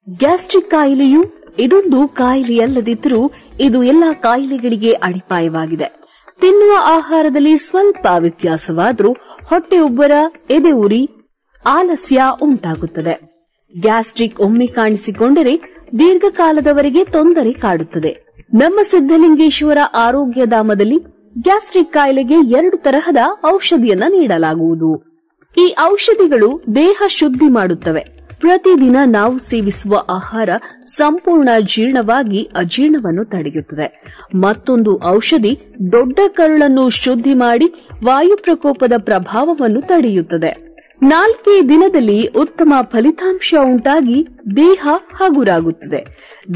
Gastric ಕಾಯಿಲೆಯು ಇದೊಂದು ಕಾಯಿಲೆಯಲ್ಲದಿದ್ದರೂ ಇದು ಎಲ್ಲಾ ಕಾಯಿಲೆಗಳಿಗೆ ಅಡಿಪಾಯವಾಗಿದೆ. ತಿನ್ನುವ ಆಹಾರದಲ್ಲಿ ಸ್ವಲ್ಪ ವ್ಯತ್ಯಾಸವಾದರೂ ಹೊಟ್ಟೆ ಉಬ್ಬರ, ಎದೆ ಉರಿ, ಆಲಸ್ಯ ಉಂಟಾಗುತ್ತದೆ. ಗ್ಯಾಸ್ಟ್ರಿಕ್ ಒಮ್ಮೆ ಕಾಣಿಸಿಕೊಂಡರೆ ದೀರ್ಘಕಾಲದವರೆಗೆ ತೊಂದರೆ ಕಾಡುತ್ತದೆ. ನಮ್ಮ ಸಿದ್ದಲಿಂಗೇಶ್ವರ ಆರೋಗ್ಯಧಾಮದಲ್ಲಿ ಗ್ಯಾಸ್ಟ್ರಿಕ್ ಕಾಯಿಲೆಗೆ 2 ತರಹದ ಔಷಧಿಯನ್ನ ನೀಡಲಾಗುವುದು. ಈ ಔಷಧಿಗಳು ದೇಹ ಶುದ್ಧಿ ಮಾಡುತ್ತವೆ. ಪ್ರತಿದಿನ ನಾವು ಸೇವಿಸುವ ಆಹಾರ ಸಂಪೂರ್ಣ ಜೀರ್ಣವಾಗಿ ಅಜೀರ್ಣವನ್ನು ತಡೆಯುತ್ತದೆ. ಮತ್ತೊಂದು ಔಷಧಿ ದೊಡ್ಡ ಕರುಳನ್ನು ಶುದ್ಧಿ ಮಾಡಿ ವಾಯು ಪ್ರಕೋಪದ ಪ್ರಭಾವವನ್ನು ತಡೆಯುತ್ತದೆ. 4 ದಿನದಲ್ಲಿ ಉತ್ತಮ ಫಲಿತಾಂಶ ಉಂಟಾಗಿ ದೇಹ ಹಗುರಾಗುತ್ತದೆ.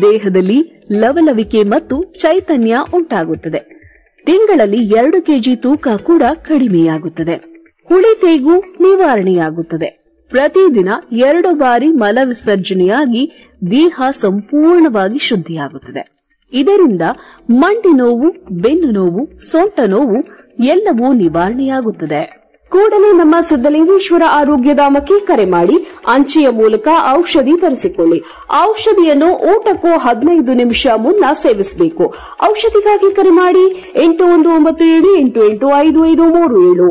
ದೇಹದಲ್ಲಿ ಲವಲವಿಕೆ ಮತ್ತು ಚೈತನ್ಯ ಉಂಟಾಗುತ್ತದೆ. ತಿಂಗಳಲ್ಲಿ 2 ಕೆಜಿ ತೂಕ ಕೂಡ ಕಡಿಮೆಯಾಗುತ್ತದೆ. ಹುಳಿತೇಗು ನಿವಾರಣೆಯಾಗುತ್ತದೆ. ಪ್ರತಿದಿನ 2 ಬಾರಿ ಮಲ ವಿಸರ್ಜನೆಯಾಗಿ ದೇಹ ಸಂಪೂರ್ಣವಾಗಿ ಶುದ್ಧಿಯಾಗುತ್ತದೆ. ಇದರಿಂದ ಮಂಡಿ ನೋವು, ಬೆನ್ನು ನೋವು, ಸೊಂಟ ನೋವು ಎಲ್ಲವೂ ನಿವಾರಣೆಯಾಗುತ್ತದೆ. ಕೂಡಲೇ ನಮ್ಮ ಸಿದ್ದಲಿಂಗೇಶ್ವರ ಆರೋಗ್ಯಧಾಮಕ್ಕೆ ಕರೆ ಮಾಡಿ ಅಂಚೆಯ ಮೂಲಕ ಔಷಧಿ ತರಿಸಿಕೊಳ್ಳಿ. ಔಷಧಿಯನ್ನು ಊಟಕ್ಕೂ 15 ನಿಮಿಷ ಮುನ್ನ ಸೇವಿಸಬೇಕು. ಔಷಧಿಗಾಗಿ ಕರೆ ಮಾಡಿ 8197885537.